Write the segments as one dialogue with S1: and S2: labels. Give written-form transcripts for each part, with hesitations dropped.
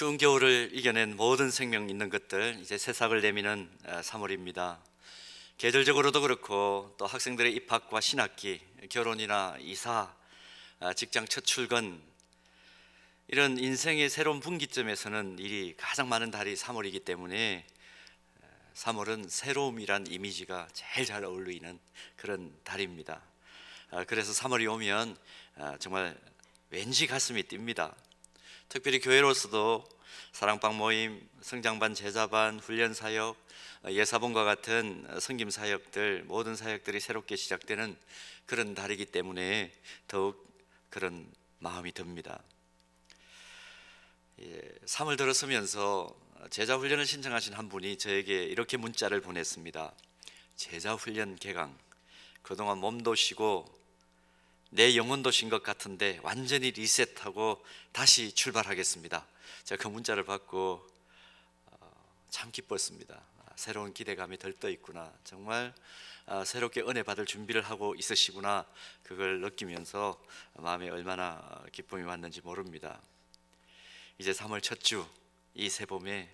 S1: 추운 겨울을 이겨낸 모든 생명 있는 것들, 이제 새싹을 내미는 3월입니다. 계절적으로도 그렇고 또 학생들의 입학과 신학기, 결혼이나 이사, 직장 첫 출근, 이런 인생의 새로운 분기점에서는 일이 가장 많은 달이 3월이기 때문에 3월은 새로움이란 이미지가 제일 잘 어울리는 그런 달입니다. 그래서 3월이 오면 정말 왠지 가슴이 뜁니다. 특별히 교회로서도 사랑방 모임, 성장반, 제자반, 훈련사역, 예사본과 같은 섬김사역들, 모든 사역들이 새롭게 시작되는 그런 달이기 때문에 더욱 그런 마음이 듭니다. 3월 들어서면서 제자훈련을 신청하신 한 분이 저에게 이렇게 문자를 보냈습니다. 제자훈련 개강, 그동안 몸도 쉬고 내 영혼도 쉰 것 같은데 완전히 리셋하고 다시 출발하겠습니다. 제가 그 문자를 받고 참 기뻤습니다. 새로운 기대감이 들떠 있구나, 정말 새롭게 은혜 받을 준비를 하고 있으시구나, 그걸 느끼면서 마음에 얼마나 기쁨이 왔는지 모릅니다. 이제 3월 첫 주, 이 새봄에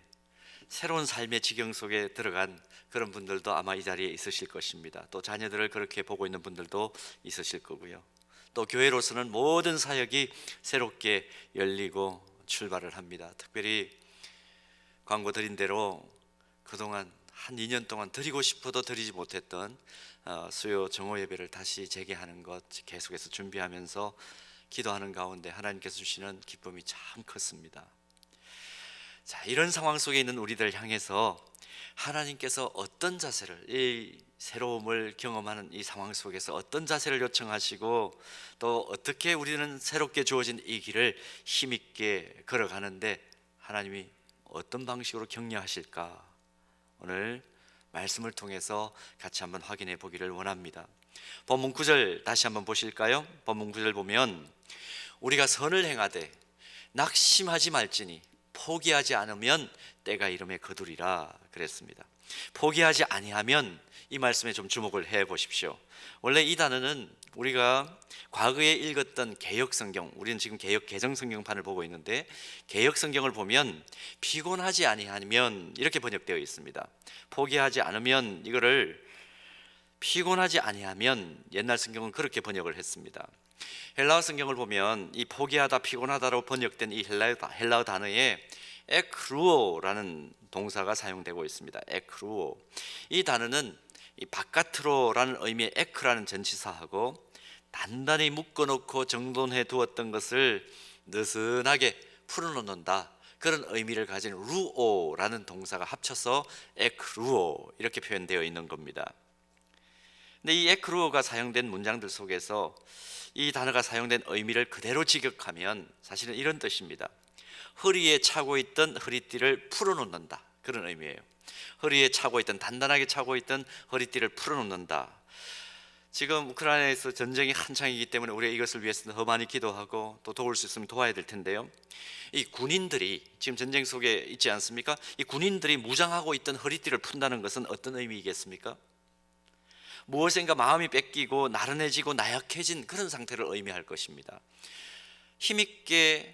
S1: 새로운 삶의 지경 속에 들어간 그런 분들도 아마 이 자리에 있으실 것입니다. 또 자녀들을 그렇게 보고 있는 분들도 있으실 거고요. 또 교회로서는 모든 사역이 새롭게 열리고 출발을 합니다. 특별히 광고 드린 대로 그동안 한 2년 동안 드리고 싶어도 드리지 못했던 수요 정오 예배를 다시 재개하는 것 계속해서 준비하면서 기도하는 가운데 하나님께서 주시는 기쁨이 참 컸습니다. 자, 이런 상황 속에 있는 우리들 향해서 하나님께서 어떤 자세를, 이 새로움을 경험하는 이 상황 속에서 어떤 자세를 요청하시고 또 어떻게 우리는 새롭게 주어진 이 길을 힘있게 걸어가는데 하나님이 어떤 방식으로 격려하실까, 오늘 말씀을 통해서 같이 한번 확인해 보기를 원합니다. 본문 9절 다시 한번 보실까요? 본문 9절 보면 우리가 선을 행하되 낙심하지 말지니 포기하지 않으면 때가 이름에 거두리라 그랬습니다. 포기하지 아니하면, 이 말씀에 좀 주목을 해 보십시오. 원래 이 단어는 우리가 과거에 읽었던 개역성경, 우리는 지금 개역 개정성경판을 보고 있는데 개역성경을 보면 피곤하지 아니하면 이렇게 번역되어 있습니다. 포기하지 않으면, 이거를 피곤하지 아니하면, 옛날 성경은 그렇게 번역을 했습니다. 헬라어 성경을 보면 이 포기하다, 피곤하다로 번역된 이 헬라어 단어에 에크루오라는 동사가 사용되고 있습니다. 에크루오. 이 단어는 이 바깥으로라는 의미의 에크라는 전치사하고 단단히 묶어놓고 정돈해 두었던 것을 느슨하게 풀어놓는다, 그런 의미를 가진 루오라는 동사가 합쳐서 에크루오, 이렇게 표현되어 있는 겁니다. 근데 이 에크루오가 사용된 문장들 속에서 이 단어가 사용된 의미를 그대로 직역하면 사실은 이런 뜻입니다. 허리에 차고 있던 허리띠를 풀어놓는다, 그런 의미예요. 허리에 차고 있던, 단단하게 차고 있던 허리띠를 풀어놓는다. 지금 우크라이나에서 전쟁이 한창이기 때문에 우리가 이것을 위해서 더 많이 기도하고 또 도울 수 있으면 도와야 될 텐데요, 이 군인들이 지금 전쟁 속에 있지 않습니까? 이 군인들이 무장하고 있던 허리띠를 푼다는 것은 어떤 의미이겠습니까? 무엇인가 마음이 뺏기고 나른해지고 나약해진 그런 상태를 의미할 것입니다. 힘있게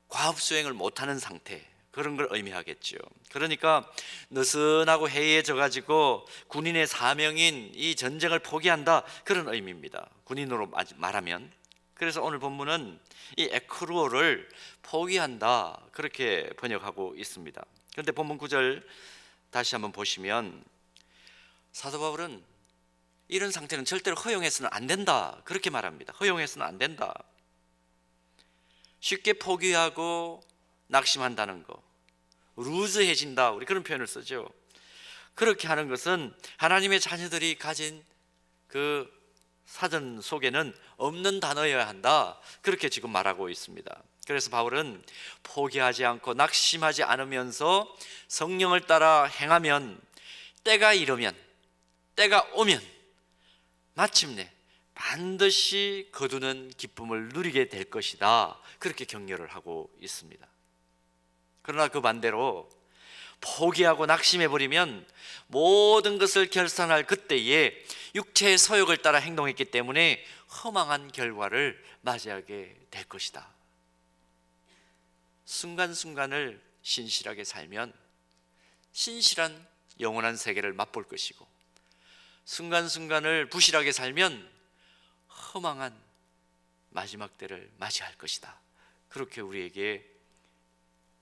S1: 과업수행을 못하는 상태, 그런 걸 의미하겠죠. 그러니까 느슨하고 해이해져 가지고 군인의 사명인 이 전쟁을 포기한다, 그런 의미입니다, 군인으로 말하면. 그래서 오늘 본문은 이 에크루오를 포기한다, 그렇게 번역하고 있습니다. 그런데 본문 9절 다시 한번 보시면 사도 바울은 이런 상태는 절대로 허용해서는 안 된다, 그렇게 말합니다. 허용해서는 안 된다. 쉽게 포기하고 낙심한다는 거, 루즈해진다, 우리 그런 표현을 쓰죠. 그렇게 하는 것은 하나님의 자녀들이 가진 그 사전 속에는 없는 단어여야 한다, 그렇게 지금 말하고 있습니다. 그래서 바울은 포기하지 않고 낙심하지 않으면서 성령을 따라 행하면 때가 이르면, 때가 오면 마침내 반드시 거두는 기쁨을 누리게 될 것이다, 그렇게 격려를 하고 있습니다. 그러나 그 반대로 포기하고 낙심해버리면 모든 것을 결산할 그때에 육체의 소욕을 따라 행동했기 때문에 허망한 결과를 맞이하게 될 것이다. 순간순간을 신실하게 살면 신실한 영원한 세계를 맛볼 것이고, 순간순간을 부실하게 살면 허망한 마지막 때를 맞이할 것이다. 그렇게 우리에게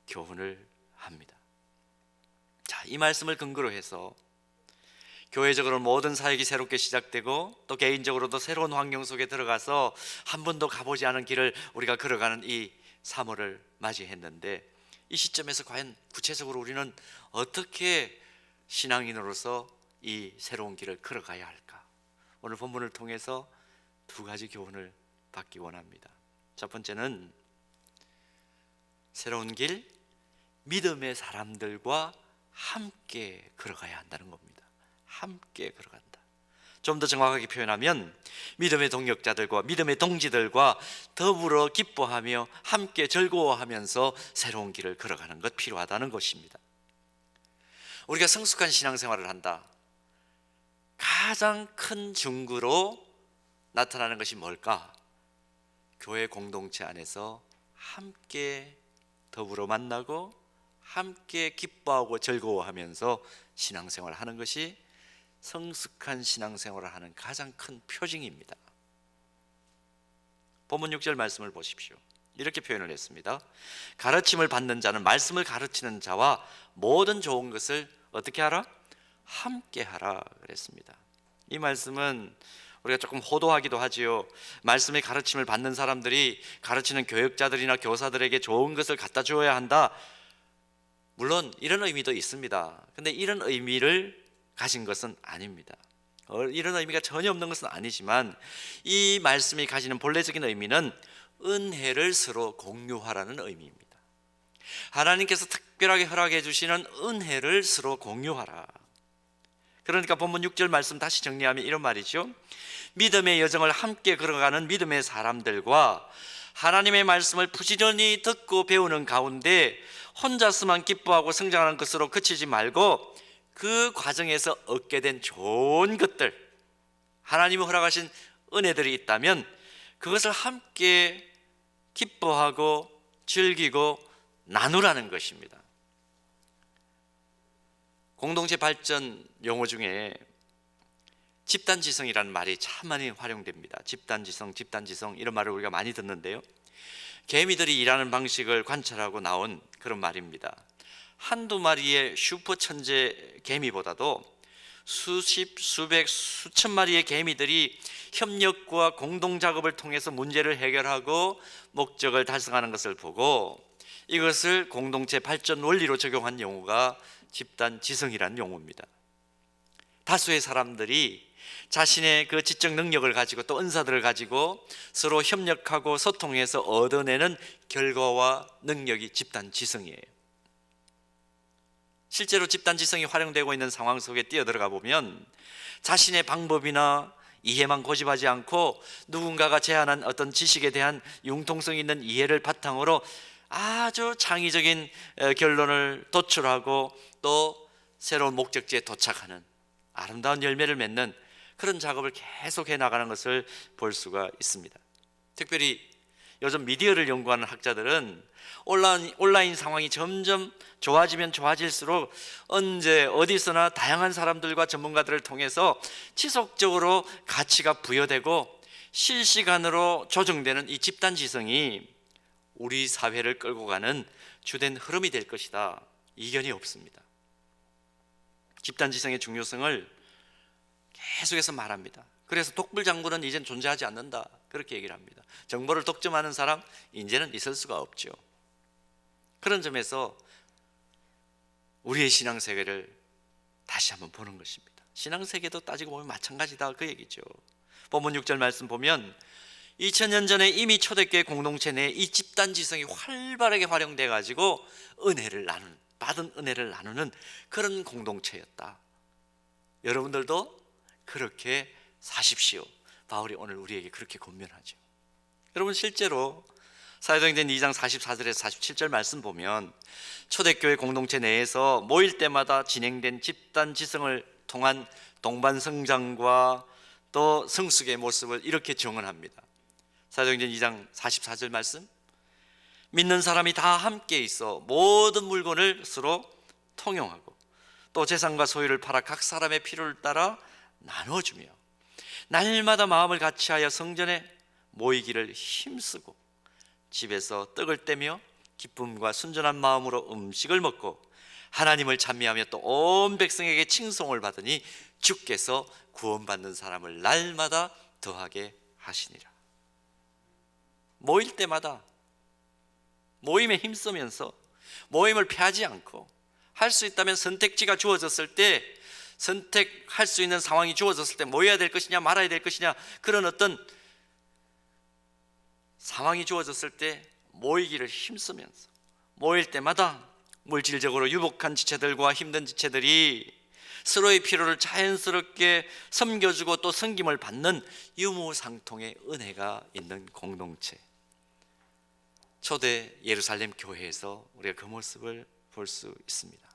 S1: 교훈을 합니다. 자, 이 말씀을 근거로 해서 교회적으로 모든 사역이 새롭게 시작되고 또 개인적으로도 새로운 환경 속에 들어가서 한 번도 가보지 않은 길을 우리가 걸어가는 이 3월을 맞이했는데, 이 시점에서 과연 구체적으로 우리는 어떻게 신앙인으로서 이 새로운 길을 걸어가야 할까? 오늘 본문을 통해서 두 가지 교훈을 받기 원합니다. 첫 번째는 새로운 길, 믿음의 사람들과 함께 걸어가야 한다는 겁니다. 함께 걸어간다. 좀 더 정확하게 표현하면 믿음의 동역자들과 믿음의 동지들과 더불어 기뻐하며 함께 즐거워하면서 새로운 길을 걸어가는 것 필요하다는 것입니다. 우리가 성숙한 신앙생활을 한다. 가장 큰 증거로 나타나는 것이 뭘까? 교회 공동체 안에서 함께 더불어 만나고 함께 기뻐하고 즐거워하면서 신앙생활을 하는 것이 성숙한 신앙생활을 하는 가장 큰 표징입니다. 본문 6절 말씀을 보십시오. 이렇게 표현을 했습니다. 가르침을 받는 자는 말씀을 가르치는 자와 모든 좋은 것을 어떻게 하라? 함께 하라 그랬습니다. 이 말씀은 우리가 조금 호도하기도 하지요. 말씀의 가르침을 받는 사람들이 가르치는 교역자들이나 교사들에게 좋은 것을 갖다 주어야 한다. 물론 이런 의미도 있습니다. 근데 이런 의미를 가진 것은 아닙니다. 이런 의미가 전혀 없는 것은 아니지만, 이 말씀이 가지는 본래적인 의미는 은혜를 서로 공유하라는 의미입니다. 하나님께서 특별하게 허락해 주시는 은혜를 서로 공유하라. 그러니까 본문 6절 말씀 다시 정리하면 이런 말이죠. 믿음의 여정을 함께 걸어가는 믿음의 사람들과 하나님의 말씀을 부지런히 듣고 배우는 가운데 혼자서만 기뻐하고 성장하는 것으로 그치지 말고, 그 과정에서 얻게 된 좋은 것들, 하나님이 허락하신 은혜들이 있다면 그것을 함께 기뻐하고 즐기고 나누라는 것입니다. 공동체 발전 용어 중에 집단지성이라는 말이 참 많이 활용됩니다. 집단지성 이런 말을 우리가 많이 듣는데요, 개미들이 일하는 방식을 관찰하고 나온 그런 말입니다. 한두 마리의 슈퍼 천재 개미보다도 수십, 수백, 수천 마리의 개미들이 협력과 공동작업을 통해서 문제를 해결하고 목적을 달성하는 것을 보고, 이것을 공동체 발전 원리로 적용한 용어가 집단지성이라는 용어입니다. 다수의 사람들이 자신의 그 지적 능력을 가지고 또 은사들을 가지고 서로 협력하고 소통해서 얻어내는 결과와 능력이 집단지성이에요. 실제로 집단지성이 활용되고 있는 상황 속에 뛰어들어가 보면 자신의 방법이나 이해만 고집하지 않고 누군가가 제안한 어떤 지식에 대한 융통성 있는 이해를 바탕으로 아주 창의적인 결론을 도출하고 또 새로운 목적지에 도착하는 아름다운 열매를 맺는 그런 작업을 계속해 나가는 것을 볼 수가 있습니다. 특별히 요즘 미디어를 연구하는 학자들은 온라인 상황이 점점 좋아지면 좋아질수록 언제 어디서나 다양한 사람들과 전문가들을 통해서 지속적으로 가치가 부여되고 실시간으로 조정되는 이 집단지성이 우리 사회를 끌고 가는 주된 흐름이 될 것이다. 이견이 없습니다. 집단지성의 중요성을 계속해서 말합니다. 그래서 독불장군은 이젠 존재하지 않는다, 그렇게 얘기를 합니다. 정보를 독점하는 사람 이제는 있을 수가 없죠. 그런 점에서 우리의 신앙세계를 다시 한번 보는 것입니다. 신앙세계도 따지고 보면 마찬가지다, 그 얘기죠. 본문 6절 말씀 보면 2000년 전에 이미 초대교회 공동체 내에 이 집단지성이 활발하게 활용돼 가지고 받은 은혜를 나누는 그런 공동체였다. 여러분들도 그렇게 사십시오. 바울이 오늘 우리에게 그렇게 권면하죠. 여러분, 실제로 사도행전 2장 44절에서 47절 말씀 보면 초대교회 공동체 내에서 모일 때마다 진행된 집단지성을 통한 동반성장과 또 성숙의 모습을 이렇게 증언합니다. 사도행전 2장 44절 말씀, 믿는 사람이 다 함께 있어 모든 물건을 서로 통용하고 또 재산과 소유를 팔아 각 사람의 필요를 따라 나눠주며 날마다 마음을 같이하여 성전에 모이기를 힘쓰고 집에서 떡을 떼며 기쁨과 순전한 마음으로 음식을 먹고 하나님을 찬미하며 또 온 백성에게 칭송을 받으니 주께서 구원받는 사람을 날마다 더하게 하시니라. 모일 때마다 모임에 힘쓰면서 모임을 피하지 않고 할 수 있다면 선택지가 주어졌을 때 선택할 수 있는 상황이 주어졌을 때 모여야 될 것이냐 말아야 될 것이냐 그런 어떤 상황이 주어졌을 때 모이기를 힘쓰면서 모일 때마다 물질적으로 유복한 지체들과 힘든 지체들이 서로의 필요를 자연스럽게 섬겨주고 또 섬김을 받는 유무상통의 은혜가 있는 공동체, 초대 예루살렘 교회에서 우리가 그 모습을 볼 수 있습니다.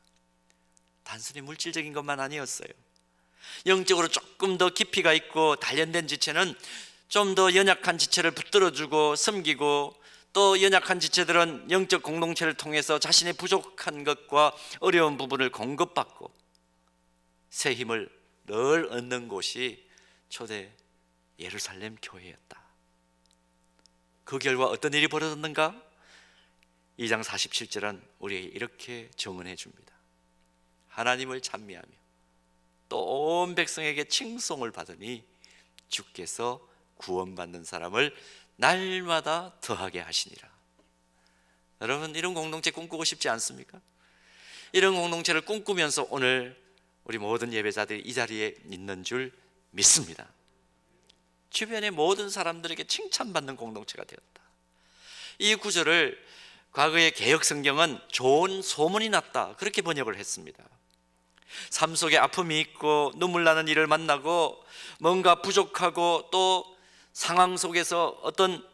S1: 단순히 물질적인 것만 아니었어요. 영적으로 조금 더 깊이가 있고 단련된 지체는 좀 더 연약한 지체를 붙들어주고 섬기고 또 연약한 지체들은 영적 공동체를 통해서 자신의 부족한 것과 어려운 부분을 공급받고 새 힘을 늘 얻는 곳이 초대 예루살렘 교회였다. 그 결과 어떤 일이 벌어졌는가? 2장 47절은 우리에게 이렇게 증언해 줍니다. 하나님을 찬미하며 또 온 백성에게 칭송을 받으니 주께서 구원받는 사람을 날마다 더하게 하시니라. 여러분, 이런 공동체 꿈꾸고 싶지 않습니까? 이런 공동체를 꿈꾸면서 오늘 우리 모든 예배자들이 이 자리에 있는 줄 믿습니다. 주변의 모든 사람들에게 칭찬받는 공동체가 되었다. 이 구절을 과거의 개역 성경은 좋은 소문이 났다 그렇게 번역을 했습니다. 삶 속에 아픔이 있고 눈물 나는 일을 만나고 뭔가 부족하고 또 상황 속에서 어떤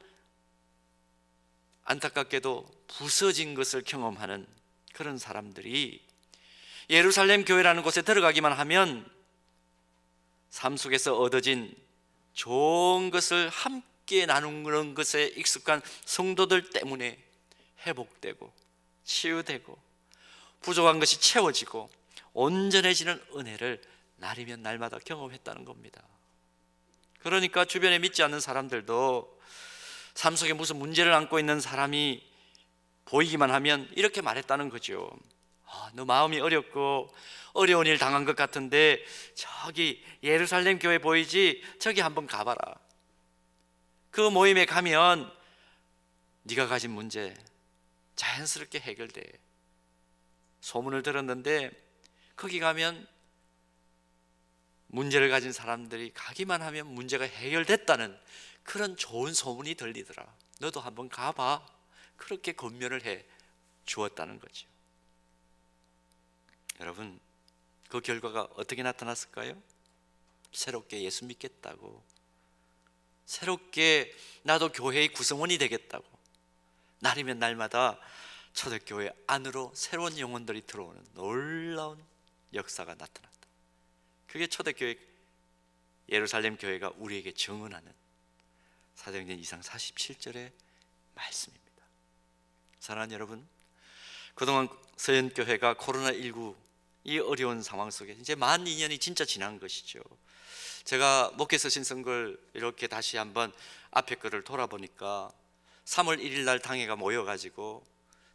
S1: 안타깝게도 부서진 것을 경험하는 그런 사람들이 예루살렘 교회라는 곳에 들어가기만 하면 삶 속에서 얻어진 좋은 것을 함께 나누는 것에 익숙한 성도들 때문에 회복되고 치유되고 부족한 것이 채워지고 온전해지는 은혜를 날이면 날마다 경험했다는 겁니다. 그러니까 주변에 믿지 않는 사람들도 삶 속에 무슨 문제를 안고 있는 사람이 보이기만 하면 이렇게 말했다는 거죠. 너 마음이 어렵고 어려운 일 당한 것 같은데 저기 예루살렘 교회 보이지? 저기 한번 가봐라. 그 모임에 가면 네가 가진 문제 자연스럽게 해결돼. 소문을 들었는데 거기 가면 문제를 가진 사람들이 가기만 하면 문제가 해결됐다는 그런 좋은 소문이 들리더라. 너도 한번 가봐. 그렇게 권면을 해 주었다는 거죠. 여러분, 그 결과가 어떻게 나타났을까요? 새롭게 예수 믿겠다고, 새롭게 나도 교회의 구성원이 되겠다고 날이면 날마다 초대교회 안으로 새로운 영혼들이 들어오는 놀라운 역사가 나타났다. 그게 초대교회 예루살렘 교회가 우리에게 증언하는 사도행전 2장 47절의 말씀입니다. 사랑하는 여러분, 그동안 서현교회가 코로나19 이 어려운 상황 속에 이제 만 2년이 진짜 지난 것이죠. 제가 목회서 신성글 이렇게 다시 한번 앞에 거를 돌아보니까 3월 1일 날 당회가 모여가지고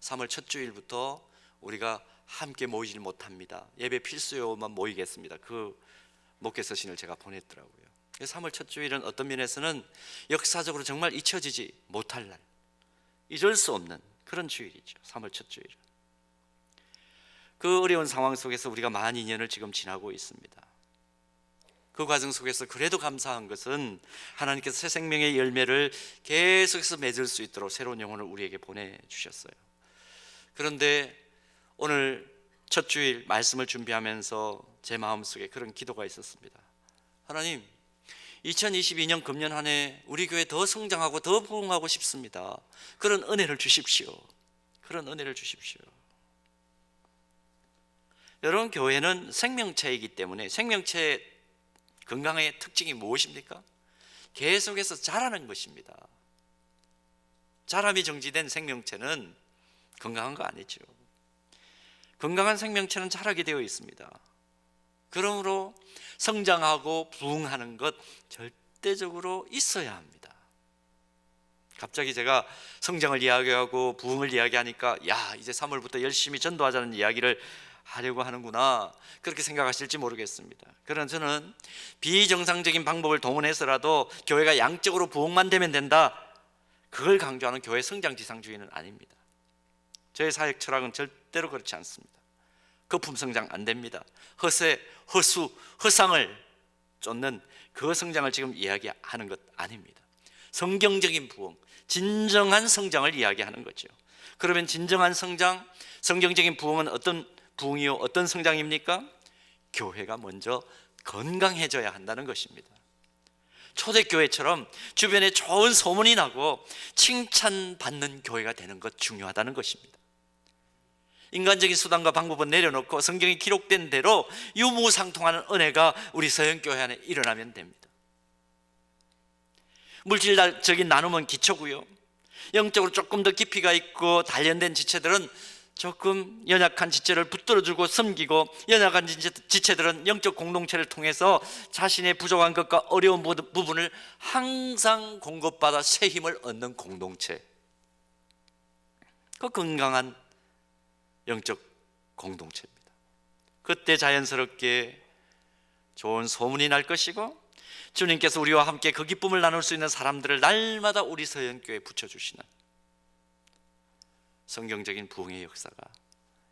S1: 3월 첫 주일부터 우리가 함께 모이질 못합니다. 예배 필수요만 모이겠습니다. 그 목회서신을 제가 보냈더라고요. 3월 첫 주일은 어떤 면에서는 역사적으로 정말 잊혀지지 못할 날, 잊을 수 없는 그런 주일이죠. 3월 첫 주일은. 그 어려운 상황 속에서 우리가 만 2년을 지금 지나고 있습니다. 그 과정 속에서 그래도 감사한 것은 하나님께서 새 생명의 열매를 계속해서 맺을 수 있도록 새로운 영혼을 우리에게 보내주셨어요. 그런데 오늘 첫 주일 말씀을 준비하면서 제 마음속에 그런 기도가 있었습니다. 하나님, 2022년 금년 한 해 우리 교회 더 성장하고 더 부흥하고 싶습니다. 그런 은혜를 주십시오. 그런 은혜를 주십시오. 여러분, 교회는 생명체이기 때문에 생명체의 건강의 특징이 무엇입니까? 계속해서 자라는 것입니다. 자람이 정지된 생명체는 건강한 거 아니죠. 건강한 생명체는 자라게 되어 있습니다. 그러므로 성장하고 부흥하는 것 절대적으로 있어야 합니다. 갑자기 제가 성장을 이야기하고 부흥을 이야기하니까 야, 이제 3월부터 열심히 전도하자는 이야기를 하려고 하는구나, 그렇게 생각하실지 모르겠습니다. 그러나 저는 비정상적인 방법을 동원해서라도 교회가 양적으로 부흥만 되면 된다, 그걸 강조하는 교회 성장 지상주의는 아닙니다. 저의 사역 철학은 절대로 그렇지 않습니다. 거품 성장 안 됩니다. 허세, 허수, 허상을 쫓는 그 성장을 지금 이야기하는 것 아닙니다. 성경적인 부흥, 진정한 성장을 이야기하는 거죠. 그러면 진정한 성장, 성경적인 부흥은 어떤 부흥이요, 어떤 성장입니까? 교회가 먼저 건강해져야 한다는 것입니다. 초대교회처럼 주변에 좋은 소문이 나고 칭찬받는 교회가 되는 것 중요하다는 것입니다. 인간적인 수단과 방법은 내려놓고 성경이 기록된 대로 유무상통하는 은혜가 우리 서영교회 안에 일어나면 됩니다. 물질적인 나눔은 기초고요, 영적으로 조금 더 깊이가 있고 단련된 지체들은 조금 연약한 지체를 붙들어주고 섬기고, 연약한 지체들은 영적 공동체를 통해서 자신의 부족한 것과 어려운 부분을 항상 공급받아 새 힘을 얻는 공동체, 그 건강한 영적 공동체입니다. 그때 자연스럽게 좋은 소문이 날 것이고, 주님께서 우리와 함께 그 기쁨을 나눌 수 있는 사람들을 날마다 우리 서영교회에 붙여주시는 성경적인 부흥의 역사가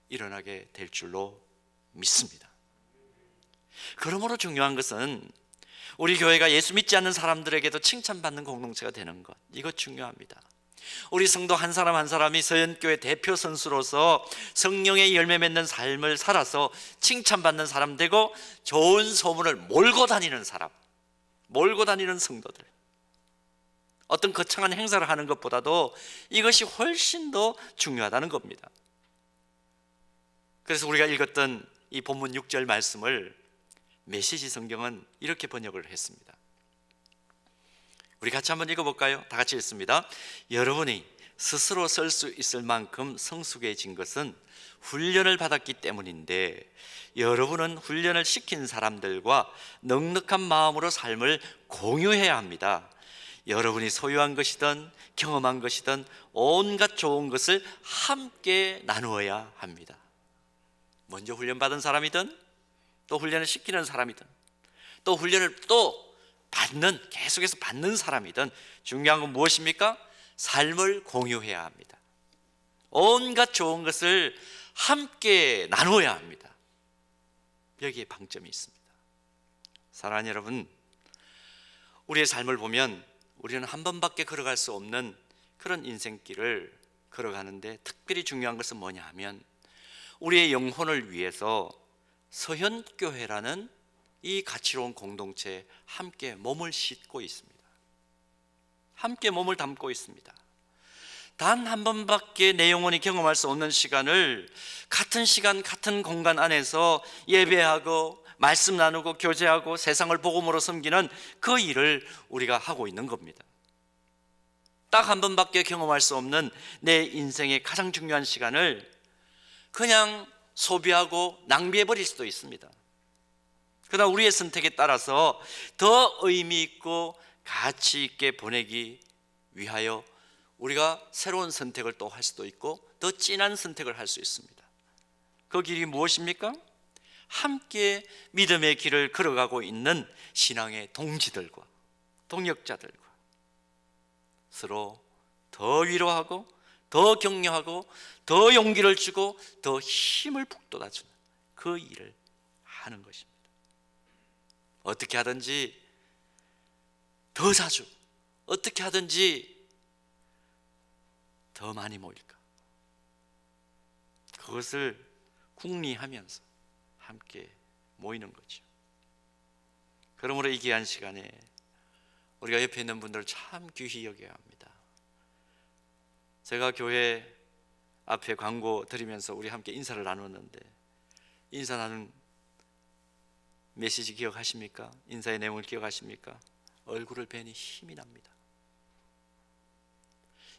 S1: 일어나게 될 줄로 믿습니다. 그러므로 중요한 것은 우리 교회가 예수 믿지 않는 사람들에게도 칭찬받는 공동체가 되는 것, 이거 중요합니다. 우리 성도 한 사람 한 사람이 서현교회 대표 선수로서 성령의 열매 맺는 삶을 살아서 칭찬받는 사람 되고, 좋은 소문을 몰고 다니는 사람, 몰고 다니는 성도들, 어떤 거창한 행사를 하는 것보다도 이것이 훨씬 더 중요하다는 겁니다. 그래서 우리가 읽었던 이 본문 6절 말씀을 메시지 성경은 이렇게 번역을 했습니다. 우리 같이 한번 읽어볼까요? 다 같이 읽습니다. 여러분이 스스로 설 수 있을 만큼 성숙해진 것은 훈련을 받았기 때문인데, 여러분은 훈련을 시킨 사람들과 넉넉한 마음으로 삶을 공유해야 합니다. 여러분이 소유한 것이든 경험한 것이든 온갖 좋은 것을 함께 나누어야 합니다. 먼저 훈련받은 사람이든 또 훈련을 시키는 사람이든 또 훈련을 또 받는, 계속해서 받는 사람이든 중요한 건 무엇입니까? 삶을 공유해야 합니다. 온갖 좋은 것을 함께 나누어야 합니다. 여기에 방점이 있습니다. 사랑하는 여러분, 우리의 삶을 보면 우리는 한 번밖에 걸어갈 수 없는 그런 인생길을 걸어가는데, 특별히 중요한 것은 뭐냐 하면 우리의 영혼을 위해서 서현교회라는 이 가치로운 공동체에 함께 몸을 싣고 있습니다. 함께 몸을 담고 있습니다. 단 한 번밖에 내 영혼이 경험할 수 없는 시간을 같은 시간 같은 공간 안에서 예배하고 말씀 나누고 교제하고 세상을 복음으로 섬기는 그 일을 우리가 하고 있는 겁니다. 딱 한 번밖에 경험할 수 없는 내 인생의 가장 중요한 시간을 그냥 소비하고 낭비해버릴 수도 있습니다. 그러나 우리의 선택에 따라서 더 의미 있고 가치 있게 보내기 위하여 우리가 새로운 선택을 또 할 수도 있고 더 진한 선택을 할 수 있습니다. 그 길이 무엇입니까? 함께 믿음의 길을 걸어가고 있는 신앙의 동지들과 동역자들과 서로 더 위로하고 더 격려하고 더 용기를 주고 더 힘을 북돋아주는 그 일을 하는 것입니다. 어떻게 하든지 더 자주, 어떻게 하든지 더 많이 모일까, 그것을 궁리하면서 함께 모이는 거죠. 그러므로 이 귀한 시간에 우리가 옆에 있는 분들을 참 귀히 여겨야 합니다. 제가 교회 앞에 광고 드리면서 우리 함께 인사를 나눴는데, 인사 나눈 메시지 기억하십니까? 인사의 내용을 기억하십니까? 얼굴을 뵈니 힘이 납니다.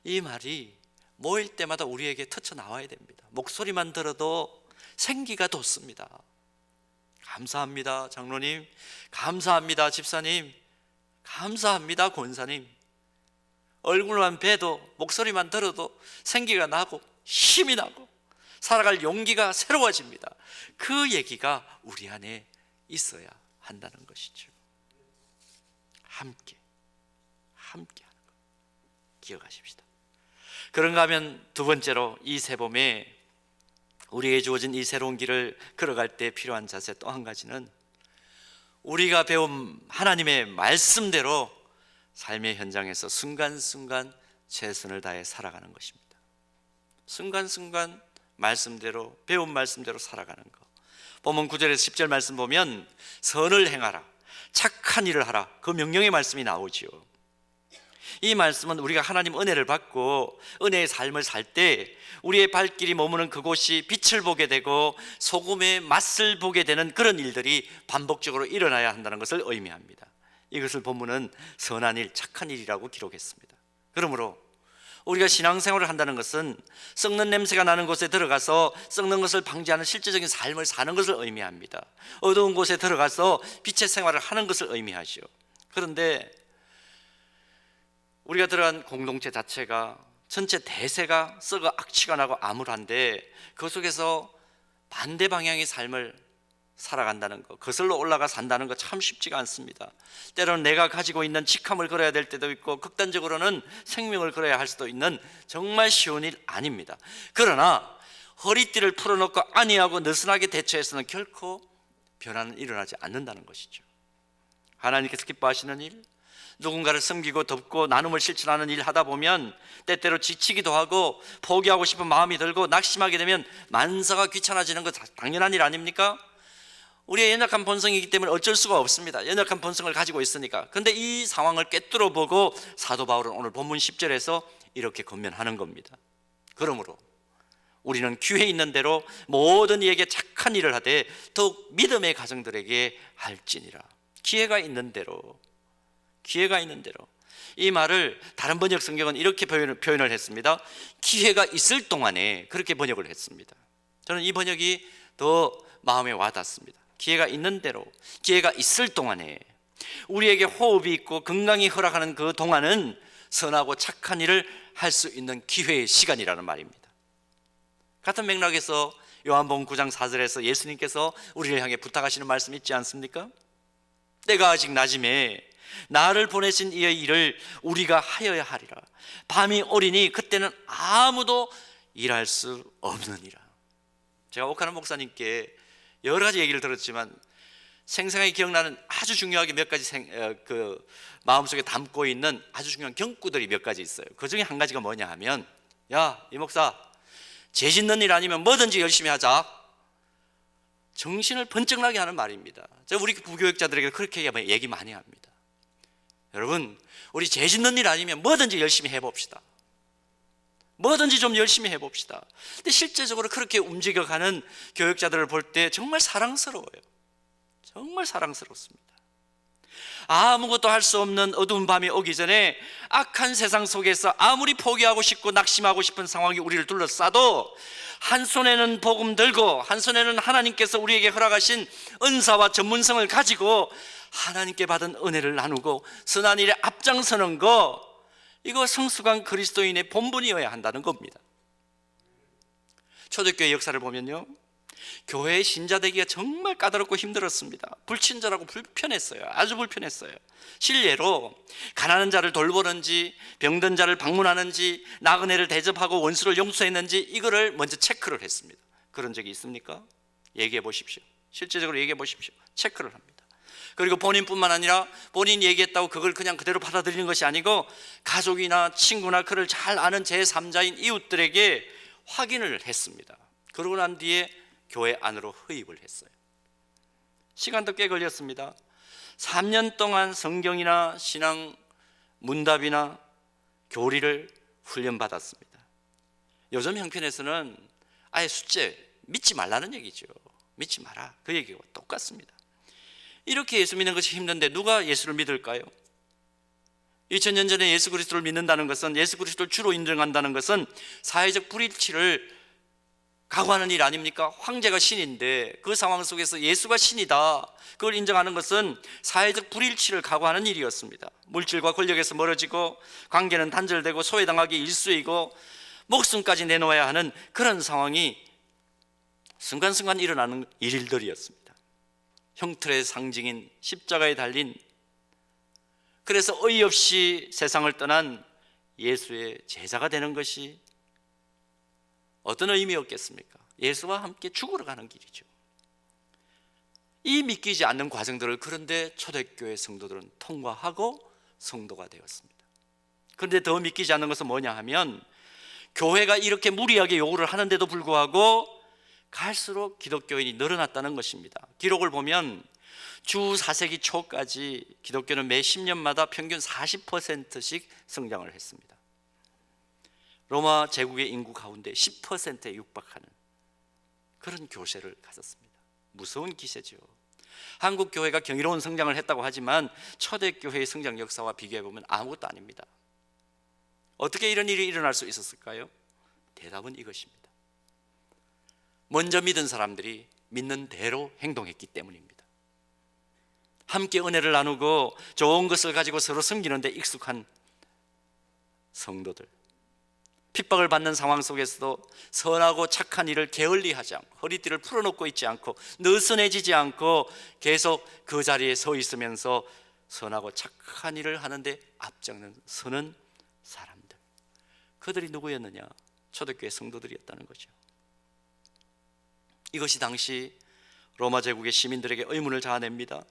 S1: 이 말이 모일 때마다 우리에게 터쳐 나와야 됩니다. 목소리만 들어도 생기가 돋습니다. 감사합니다 장로님, 감사합니다 집사님, 감사합니다 권사님. 얼굴만 봬도 목소리만 들어도 생기가 나고 힘이 나고 살아갈 용기가 새로워집니다. 그 얘기가 우리 안에 있어야 한다는 것이죠. 함께 하는 것 기억하십시다. 그런가 하면 두 번째로 이 새봄에 우리에게 주어진 이 새로운 길을 걸어갈 때 필요한 자세 또 한 가지는 우리가 배운 하나님의 말씀대로 삶의 현장에서 순간순간 최선을 다해 살아가는 것입니다. 순간순간 말씀대로, 배운 말씀대로 살아가는 것. 본문 9절에서 10절 말씀 보면 선을 행하라, 착한 일을 하라, 그 명령의 말씀이 나오지요. 이 말씀은 우리가 하나님 은혜를 받고 은혜의 삶을 살 때 우리의 발길이 머무는 그곳이 빛을 보게 되고 소금의 맛을 보게 되는 그런 일들이 반복적으로 일어나야 한다는 것을 의미합니다. 이것을 본문은 선한 일, 착한 일이라고 기록했습니다. 그러므로 우리가 신앙생활을 한다는 것은 썩는 냄새가 나는 곳에 들어가서 썩는 것을 방지하는 실제적인 삶을 사는 것을 의미합니다. 어두운 곳에 들어가서 빛의 생활을 하는 것을 의미하죠. 그런데 우리가 들어간 공동체 자체가 전체 대세가 썩어 악취가 나고 암울한데 그 속에서 반대 방향의 삶을 살아간다는 것, 거슬러 올라가 산다는 것 참 쉽지가 않습니다. 때로는 내가 가지고 있는 직함을 걸어야 될 때도 있고 극단적으로는 생명을 걸어야 할 수도 있는 정말 쉬운 일 아닙니다. 그러나 허리띠를 풀어놓고 안이하고 느슨하게 대처해서는 결코 변화는 일어나지 않는다는 것이죠. 하나님께서 기뻐하시는 일, 누군가를 섬기고 돕고 나눔을 실천하는 일 하다 보면 때때로 지치기도 하고 포기하고 싶은 마음이 들고 낙심하게 되면 만사가 귀찮아지는 것 당연한 일 아닙니까? 우리의 연약한 본성이기 때문에 어쩔 수가 없습니다. 연약한 본성을 가지고 있으니까. 그런데 이 상황을 꿰뚫어 보고 사도 바울은 오늘 본문 10절에서 이렇게 권면하는 겁니다. 그러므로 우리는 기회 있는 대로 모든 이에게 착한 일을 하되 더욱 믿음의 가정들에게 할지니라. 기회가 있는 대로, 기회가 있는 대로. 이 말을 다른 번역 성경은 이렇게 표현을 했습니다. 기회가 있을 동안에, 그렇게 번역을 했습니다. 저는 이 번역이 더 마음에 와닿습니다. 기회가 있는 대로, 기회가 있을 동안에 우리에게 호흡이 있고 건강이 허락하는 그 동안은 선하고 착한 일을 할 수 있는 기회의 시간이라는 말입니다. 같은 맥락에서 요한복음 9장 4절에서 예수님께서 우리를 향해 부탁하시는 말씀 있지 않습니까? 때가 아직 낮음에 나를 보내신 이의 일을 우리가 하여야 하리라. 밤이 오리니 그때는 아무도 일할 수 없느니라. 제가 옥하는 목사님께 여러 가지 얘기를 들었지만 생생하게 기억나는 아주 중요하게 몇 가지 마음속에 담고 있는 아주 중요한 경구들이 몇 가지 있어요. 그 중에 한 가지가 뭐냐 하면, 야, 이 목사, 죄 짓는 일 아니면 뭐든지 열심히 하자. 정신을 번쩍 나게 하는 말입니다. 제가 우리 부교육자들에게 그렇게 얘기 많이 합니다. 여러분, 우리 죄 짓는 일 아니면 뭐든지 열심히 해봅시다. 뭐든지 좀 열심히 해봅시다. 근데 실제적으로 그렇게 움직여가는 교육자들을 볼 때 정말 사랑스러워요. 정말 사랑스럽습니다. 아무것도 할 수 없는 어두운 밤이 오기 전에 악한 세상 속에서 아무리 포기하고 싶고 낙심하고 싶은 상황이 우리를 둘러싸도 한 손에는 복음 들고 한 손에는 하나님께서 우리에게 허락하신 은사와 전문성을 가지고 하나님께 받은 은혜를 나누고 선한 일에 앞장서는 거, 이거 성숙한 그리스도인의 본분이어야 한다는 겁니다. 초대교회 역사를 보면요, 교회의 신자 되기가 정말 까다롭고 힘들었습니다. 불친절하고 불편했어요. 아주 불편했어요. 실례로 가난한 자를 돌보는지 병든 자를 방문하는지 나그네를 대접하고 원수를 용서했는지 이거를 먼저 체크를 했습니다. 그런 적이 있습니까? 얘기해 보십시오. 실제적으로 얘기해 보십시오. 체크를 합니다. 그리고 본인뿐만 아니라 본인이 얘기했다고 그걸 그냥 그대로 받아들이는 것이 아니고 가족이나 친구나 그를 잘 아는 제3자인 이웃들에게 확인을 했습니다. 그러고 난 뒤에 교회 안으로 허입을 했어요. 시간도 꽤 걸렸습니다. 3년 동안 성경이나 신앙 문답이나 교리를 훈련받았습니다. 요즘 형편에서는 아예 숫제 믿지 말라는 얘기죠. 믿지 마라, 그 얘기가 똑같습니다. 이렇게 예수 믿는 것이 힘든데 누가 예수를 믿을까요? 2000년 전에 예수 그리스도를 믿는다는 것은, 예수 그리스도를 주로 인정한다는 것은 사회적 불일치를 각오하는 일 아닙니까? 황제가 신인데 그 상황 속에서 예수가 신이다, 그걸 인정하는 것은 사회적 불일치를 각오하는 일이었습니다. 물질과 권력에서 멀어지고 관계는 단절되고 소외당하기 일쑤이고 목숨까지 내놓아야 하는 그런 상황이 순간순간 일어나는 일들이었습니다. 형틀의 상징인 십자가에 달린, 그래서 어이없이 세상을 떠난 예수의 제자가 되는 것이 어떤 의미였겠습니까? 예수와 함께 죽으러 가는 길이죠. 이 믿기지 않는 과정들을 그런데 초대교회 성도들은 통과하고 성도가 되었습니다. 그런데 더 믿기지 않는 것은 뭐냐 하면, 교회가 이렇게 무리하게 요구를 하는데도 불구하고 갈수록 기독교인이 늘어났다는 것입니다. 기록을 보면 주 4세기 초까지 기독교는 매 10년마다 평균 40%씩 성장을 했습니다. 로마 제국의 인구 가운데 10%에 육박하는 그런 교세를 가졌습니다. 무서운 기세죠. 한국 교회가 경이로운 성장을 했다고 하지만 초대교회의 성장 역사와 비교해보면 아무것도 아닙니다. 어떻게 이런 일이 일어날 수 있었을까요? 대답은 이것입니다. 먼저 믿은 사람들이 믿는 대로 행동했기 때문입니다. 함께 은혜를 나누고 좋은 것을 가지고 서로 섬기는 데 익숙한 성도들, 핍박을 받는 상황 속에서도 선하고 착한 일을 게을리하지 않고 허리띠를 풀어놓고 있지 않고 느슨해지지 않고 계속 그 자리에 서 있으면서 선하고 착한 일을 하는데 앞장는 서는 사람들, 그들이 누구였느냐? 초대교회 성도들이었다는 거죠. 이것이 당시 로마 제국의 시민들에게 의문을 자아냅니다.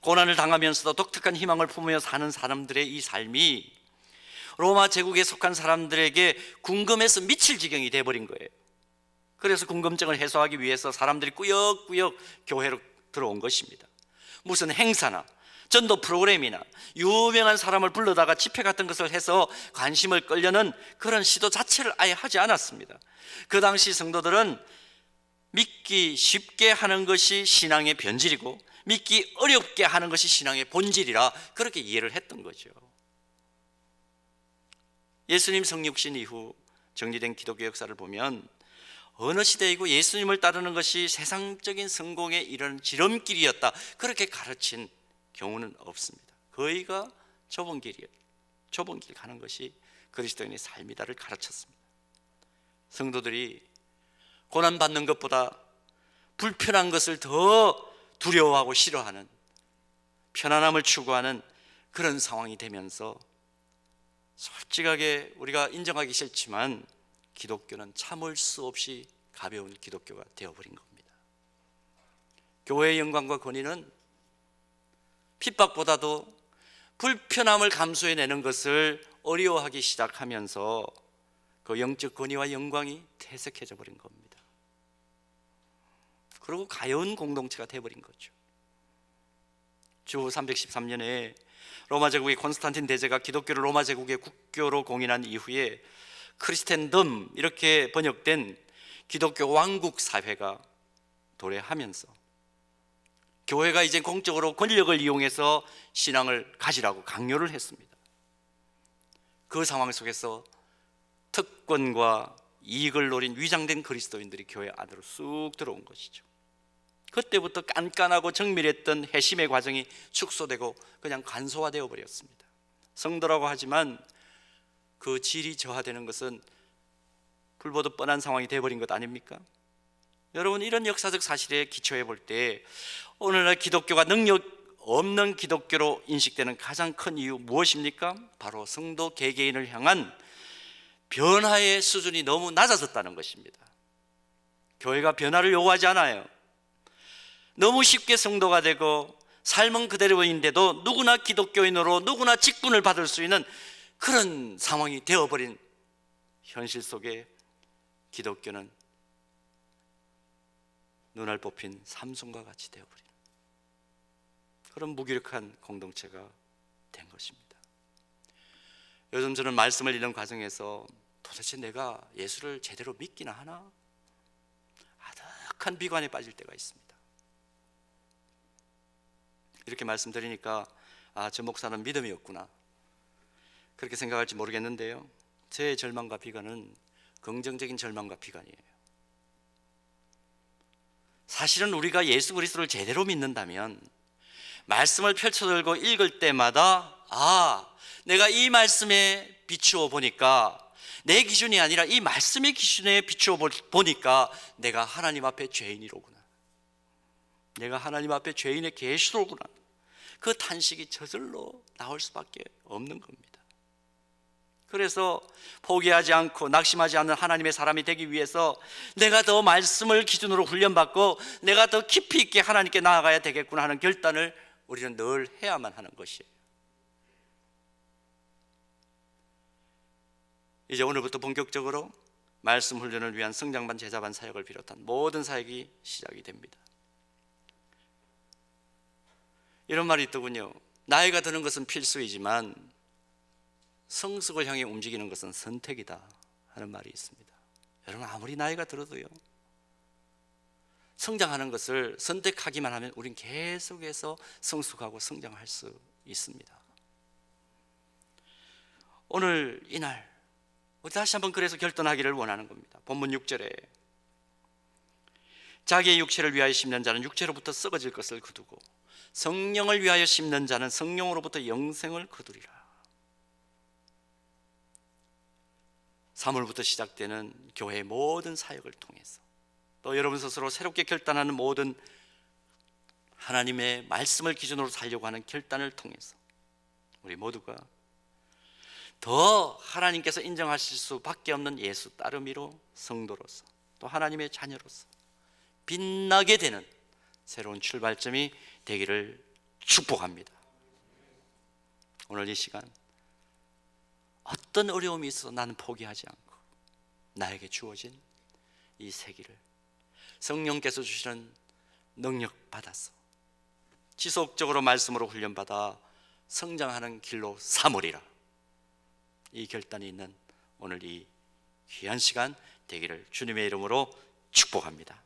S1: 고난을 당하면서도 독특한 희망을 품으며 사는 사람들의 이 삶이 로마 제국에 속한 사람들에게 궁금해서 미칠 지경이 돼버린 거예요. 그래서 궁금증을 해소하기 위해서 사람들이 꾸역꾸역 교회로 들어온 것입니다. 무슨 행사나 전도 프로그램이나 유명한 사람을 불러다가 집회 같은 것을 해서 관심을 끌려는 그런 시도 자체를 아예 하지 않았습니다. 그 당시 성도들은 믿기 쉽게 하는 것이 신앙의 변질이고 믿기 어렵게 하는 것이 신앙의 본질이라 그렇게 이해를 했던 거죠. 예수님 성육신 이후 정리된 기독교 역사를 보면 어느 시대이고 예수님을 따르는 것이 세상적인 성공에 이르는 지름길이었다, 그렇게 가르친 경우는 없습니다. 거의가 좁은 길 가는 것이 그리스도인의 삶이다를 가르쳤습니다. 성도들이 고난받는 것보다 불편한 것을 더 두려워하고 싫어하는, 편안함을 추구하는 그런 상황이 되면서 솔직하게 우리가 인정하기 싫지만 기독교는 참을 수 없이 가벼운 기독교가 되어버린 겁니다. 교회의 영광과 권위는 핍박보다도 불편함을 감수해내는 것을 어려워하기 시작하면서 그 영적 권위와 영광이 퇴색해져 버린 겁니다. 그리고 가여운 공동체가 되어버린 거죠. 주 313년에 로마 제국의 콘스탄틴 대제가 기독교를 로마 제국의 국교로 공인한 이후에 크리스텐덤 이렇게 번역된 기독교 왕국 사회가 도래하면서 교회가 이제 공적으로 권력을 이용해서 신앙을 가지라고 강요를 했습니다. 그 상황 속에서 특권과 이익을 노린 위장된 그리스도인들이 교회 안으로 쑥 들어온 것이죠. 그때부터 깐깐하고 정밀했던 회심의 과정이 축소되고 그냥 간소화되어 버렸습니다. 성도라고 하지만 그 질이 저하되는 것은 불보듯 뻔한 상황이 되어버린 것 아닙니까? 여러분, 이런 역사적 사실에 기초해 볼 때 오늘날 기독교가 능력 없는 기독교로 인식되는 가장 큰 이유 무엇입니까? 바로 성도 개개인을 향한 변화의 수준이 너무 낮아졌다는 것입니다. 교회가 변화를 요구하지 않아요. 너무 쉽게 성도가 되고 삶은 그대로인데도 누구나 기독교인으로 누구나 직분을 받을 수 있는 그런 상황이 되어버린 현실 속에 기독교는 눈알 뽑힌 삼손과 같이 되어버린 그런 무기력한 공동체가 된 것입니다. 요즘 저는 말씀을 읽는 과정에서 도대체 내가 예수를 제대로 믿기나 하나? 아득한 비관에 빠질 때가 있습니다. 이렇게 말씀드리니까 저 목사는 믿음이 없구나, 그렇게 생각할지 모르겠는데요, 제 절망과 비관은 긍정적인 절망과 비관이에요. 사실은 우리가 예수 그리스도를 제대로 믿는다면 말씀을 펼쳐들고 읽을 때마다 내가 이 말씀에 비추어 보니까, 내 기준이 아니라 이 말씀의 기준에 비추어 보니까 내가 하나님 앞에 죄인이로구나, 내가 하나님 앞에 죄인의 계시로구나, 그 탄식이 저절로 나올 수밖에 없는 겁니다. 그래서 포기하지 않고 낙심하지 않는 하나님의 사람이 되기 위해서 내가 더 말씀을 기준으로 훈련받고 내가 더 깊이 있게 하나님께 나아가야 되겠구나 하는 결단을 우리는 늘 해야만 하는 것이에요. 이제 오늘부터 본격적으로 말씀 훈련을 위한 성장반, 제자반 사역을 비롯한 모든 사역이 시작이 됩니다. 이런 말이 있더군요. 나이가 드는 것은 필수이지만 성숙을 향해 움직이는 것은 선택이다 하는 말이 있습니다. 여러분, 아무리 나이가 들어도요, 성장하는 것을 선택하기만 하면 우린 계속해서 성숙하고 성장할 수 있습니다. 오늘 이날 우리 다시 한번 그래서 결단하기를 원하는 겁니다. 본문 6절에 자기의 육체를 위하여 심는 자는 육체로부터 썩어질 것을 거두고 성령을 위하여 심는 자는 성령으로부터 영생을 거두리라. 3월부터 시작되는 교회의 모든 사역을 통해서, 또 여러분 스스로 새롭게 결단하는 모든 하나님의 말씀을 기준으로 살려고 하는 결단을 통해서 우리 모두가 더 하나님께서 인정하실 수밖에 없는 예수 따르미로, 성도로서, 또 하나님의 자녀로서 빛나게 되는 새로운 출발점이 되기를 축복합니다. 오늘 이 시간 어떤 어려움이 있어도 나는 포기하지 않고 나에게 주어진 이 세기를 성령께서 주시는 능력 받아서 지속적으로 말씀으로 훈련받아 성장하는 길로 삼으리라. 이 결단이 있는 오늘 이 귀한 시간 되기를 주님의 이름으로 축복합니다.